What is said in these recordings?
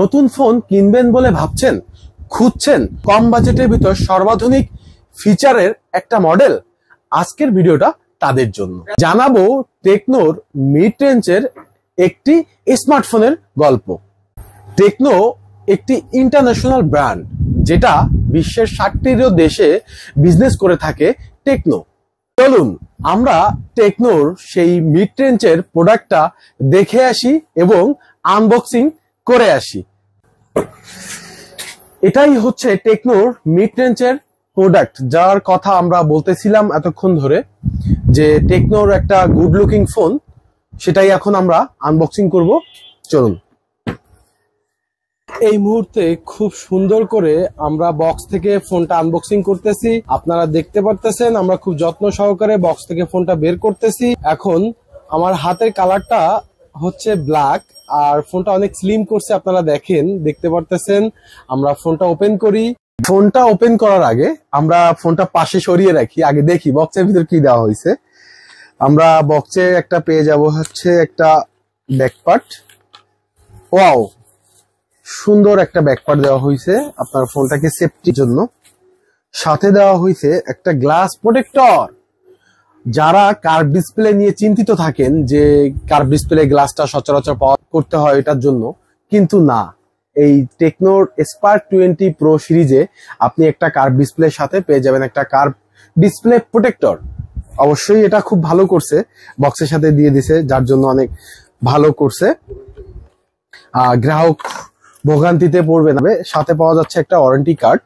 নতুন ফোন কিনবেন বলে ভাবছেন, খুঁজছেন কম বাজেটের ভিতর সর্বাধুনিক ফিচারের একটা মডেল? আজকের ভিডিওটা তাদের জন্য। জানাবো টেকনোর মিড রেঞ্জের একটি স্মার্টফোনের গল্প। টেকনো একটি ইন্টারন্যাশনাল ব্র্যান্ড, যেটা বিশ্বের 60টিরও দেশে বিজনেস করে থাকে টেকনো। চলুন আমরা টেকনোর সেই মিড রেঞ্জের প্রোডাক্টটা দেখে আসি এবং আনবক্সিং করে আসি। এটাই হচ্ছে টেকনোর মিড রেঞ্জের প্রোডাক্ট, যার কথা আমরা বলতেছিলাম এতক্ষণ ধরে, যে টেকনোর একটা গুড লুকিং ফোন, সেটাই এখন আমরা আনবক্সিং করব। চলুন। এই মুহূর্তে খুব সুন্দর করে আমরা বক্স থেকে ফোনটা আনবক্সিং করতেছি। আপনারা দেখতে পারতেছেন আমরা খুব যত্ন সহকারে বক্স থেকে ফোনটা বের করতেছি। এখন আমার হাতের কালারটা হচ্ছে ব্ল্যাক, আর ফোনটা অনেক স্লিম করছে, আপনারা দেখতে পারতেছেন। আমরা ফোনটা ওপেন করি। ফোনটা ওপেন করার আগে আমরা ফোনটা পাশে সরিয়ে রাখি, আগে দেখি বক্সের ভিতর কি দেওয়া হয়েছে। আমরা বক্সে একটা পেয়ে যাব হচ্ছে একটা ব্যাকপার্ট। ওয়াও, সুন্দর একটা ব্যাকপার্ট দেওয়া হয়েছে আপনার ফোনটাকে সেফটির জন্য। সাথে দেওয়া হয়েছে একটা গ্লাস প্রোটেক্টর। যারা কার্ভ ডিসপ্লে নিয়ে চিন্তিত থাকেন যে কার্ভ ডিসপ্লে গ্লাসটা সচরাচর পাওয়া করতে হয় এটার জন্য, কিন্তু না, এই টেকনোর স্পার্ক 20 প্রো সিরিজে আপনি একটা কার্ভ ডিসপ্লের সাথে পেয়ে যাবেন একটা কার্ভ ডিসপ্লে প্রোটেক্টর। অবশ্যই এটা খুব ভালো করছে, বক্সের সাথে দিয়ে দিছে, যার জন্য অনেক ভালো করছে। গ্রাহক ভোগান্তিতে পড়বে না। সাথে পাওয়া যাচ্ছে একটা ওয়ারেন্টি কার্ড,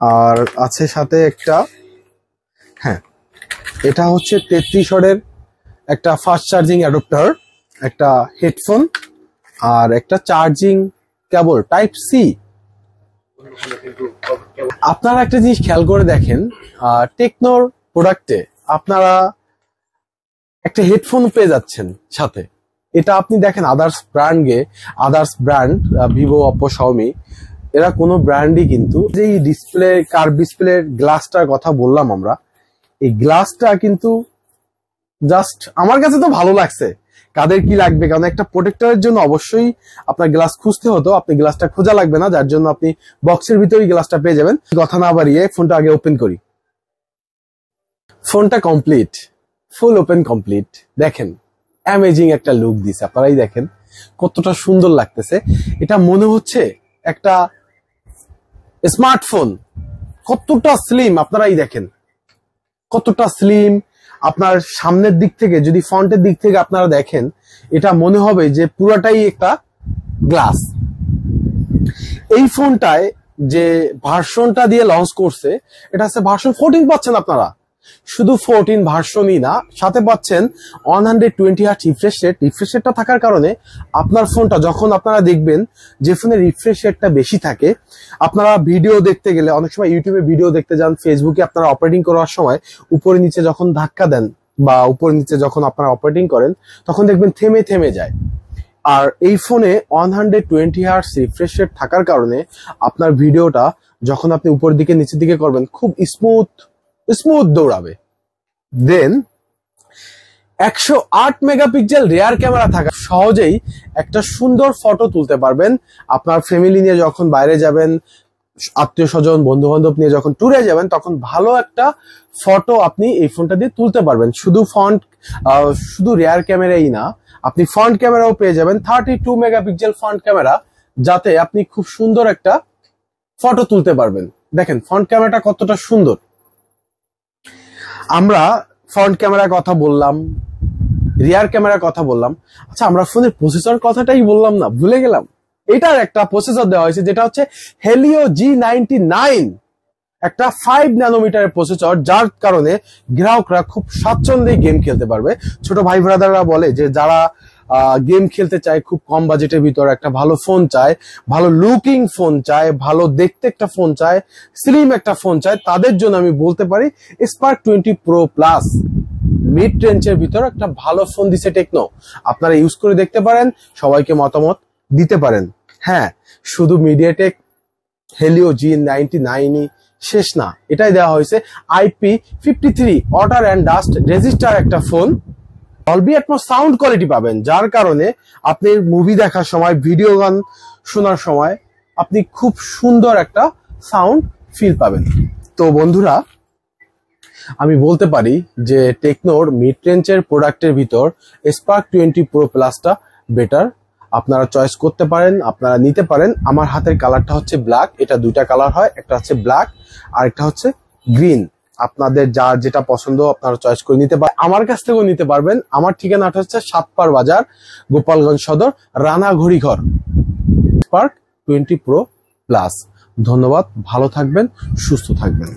আর আছে সাথে একটা, হ্যাঁ, এটা হচ্ছে 33 ওয়াটের একটা ফাস্ট চার্জিং অ্যাডাপ্টার, একটা হেডফোন, আর একটা চার্জিং কেবল টাইপ সি। আপনারা একটা জিনিস খেয়াল করে দেখেন, টেকনোর প্রোডাক্টে আপনারা একটা হেডফোন পেয়ে যাচ্ছেন সাথে। এটা আপনি দেখেন others brand Vivo, Oppo, Xiaomi, এরা কোনো ব্র্যান্ডই কিন্তু যে ডিসপ্লে কার্ভ ডিসপ্লের গ্লাসটার কথা বললাম আমরা, এই গ্লাসটা কিন্তু জাস্ট আমার কাছে তো ভালো লাগছে। কাদের কি লাগবে, কারণ একটা প্রোটেক্টরের জন্য অবশ্যই আপনার গ্লাস খুঁজতে হতো, আপনি গ্লাসটা খোঁজা লাগবে না, যার জন্য আপনি বক্সের ভিতরেই গ্লাসটা পেয়ে যাবেন। কথা না বাড়িয়ে ফোনটা আগে ওপেন করি। ফোনটা কমপ্লিট, ফুল ওপেন কমপ্লিট। দেখেন অ্যামেজিং একটা লুক দিছে, আপনারাই দেখেন কতটা সুন্দর লাগতেছে। এটা মনে হচ্ছে একটা স্মার্টফোন, কতটা স্লিম, আপনারাই দেখেন কতটা স্লিম। আপনার সামনের দিক থেকে, যদি ফ্রন্টের দিক থেকে আপনারা দেখেন, এটা মনে হবে যে পুরাটাই একটা গ্লাস। এই ফোনটায় যে ভার্সনটা দিয়ে লঞ্চ করছে, এটা হচ্ছে ভার্সন 14 পাচ্ছেন আপনারা। শুধু 14 ভার্সনই না, সাথে পাচ্ছেন 120 হার্টজ রিফ্রেশ রেট। রিফ্রেশ রেটটা থাকার কারণে আপনার ফোনটা যখন আপনারা দেখবেন যে ফোনের রিফ্রেশ রেটটা বেশি থাকে, আপনারা ভিডিও দেখতে গেলে, অনেক সময় ইউটিউবে ভিডিও দেখতে যান, ফেসবুকে আপনারা অপারেটিং করার সময় উপরে নিচে যখন ধাক্কা দেন বা উপরে নিচে যখন আপনারা অপারেটিং করেন, তখন দেখবেন থেমে থেমে যায়। আর এই ফোনে 120 হার্টজ রিফ্রেশ রেট থাকার কারণে আপনার ভিডিওটা যখন আপনি উপরের দিকে নিচের দিকে করবেন, খুব স্মুথ দৌড়াবে। দেন 108 মেগাপিক্সেল রিয়ার ক্যামেরা থাকা সহজেই একটা সুন্দর ফটো তুলতে পারবেন। আপনার ফ্যামিলি নিয়ে যখন বাইরে যাবেন, আত্মীয় স্বজন, বন্ধু বান্ধব নিয়ে যখন ট্যুরে যাবেন, তখন ভালো একটা ফটো আপনি এই ফোনটা দিয়ে তুলতে পারবেন। শুধু রিয়ার ক্যামেরাই না, আপনি ফ্রন্ট ক্যামেরাও পেয়ে যাবেন, 32 মেগাপিক্সেল ফ্রন্ট ক্যামেরা, যাতে আপনি খুব সুন্দর একটা ফটো তুলতে পারবেন। দেখেন ফ্রন্ট ক্যামেরাটা কতটা সুন্দর। আমরা ফ্রন্ট ক্যামেরার কথা বললাম, রিয়ার ক্যামেরার কথা বললাম, আচ্ছা আমরা ফোনের প্রসেসর কথাটাই বললাম না, ভুলে গেলাম। এটার একটা প্রসেসর দেওয়া হয়েছে, যেটা হচ্ছে হেলিও G99, একটা 5 ন্যানোমিটারের প্রসেসর, যার কারণে গ্রাহকরা খুব স্বাচ্ছন্দ্যে গেম খেলতে পারবে। ছোট ভাই ব্রাদাররা বলে যে যারা গেম খেলতে চায়, খুব কম বাজেটের ভিতর একটা ভালো ফোন চায়, ভালো লুকিং ফোন চায়, ভালো দেখতে একটা ফোন চায়, স্লিম একটা ফোন চায়, তাদের জন্য আমি বলতে পারি স্পার্ক 20 প্রো প্লাস মিড রেঞ্জের ভিতর একটা ভালো ফোন দিছে টেকনো। আপনারা ইউজ করে দেখতে পারেন, সবাইকে মতামত দিতে পারেন। হ্যাঁ, শুধু মিডিয়াটেক হেলিও G99 শেষ না, এটাই দেওয়া হয়েছে IP53 water and dust resistant একটা ফোন। ডলবি অ্যাটমস সাউন্ড কোয়ালিটি পাবেন, যার কারণে আপনি মুভি দেখার সময়, ভিডিও গান শোনার সময় আপনি খুব সুন্দর একটা সাউন্ড ফিল পাবেন। তো বন্ধুরা, আমি বলতে পারি যে টেকনোর মিড রেঞ্জের প্রোডাক্টের ভিতর স্পার্ক 20 প্রো প্লাসটা বেটার। আপনারা চয়েস করতে পারেন, আপনারা নিতে পারেন। আমার হাতের কালারটা হচ্ছে ব্ল্যাক, এটা দুইটা কালার হয়, একটা হচ্ছে ব্ল্যাক আর একটা হচ্ছে গ্রিন। আপনাদের যার যেটা পছন্দ আপনারা চয়েস করে নিতে পারেন, আমার কাছ থেকেও নিতে পারবেন। আমার ঠিকানাটা হচ্ছে সাতপার বাজার, গোপালগঞ্জ সদর, রানাঘড়ি ঘর। Spark 20 pro plus. ধন্যবাদ, ভালো থাকবেন, সুস্থ থাকবেন।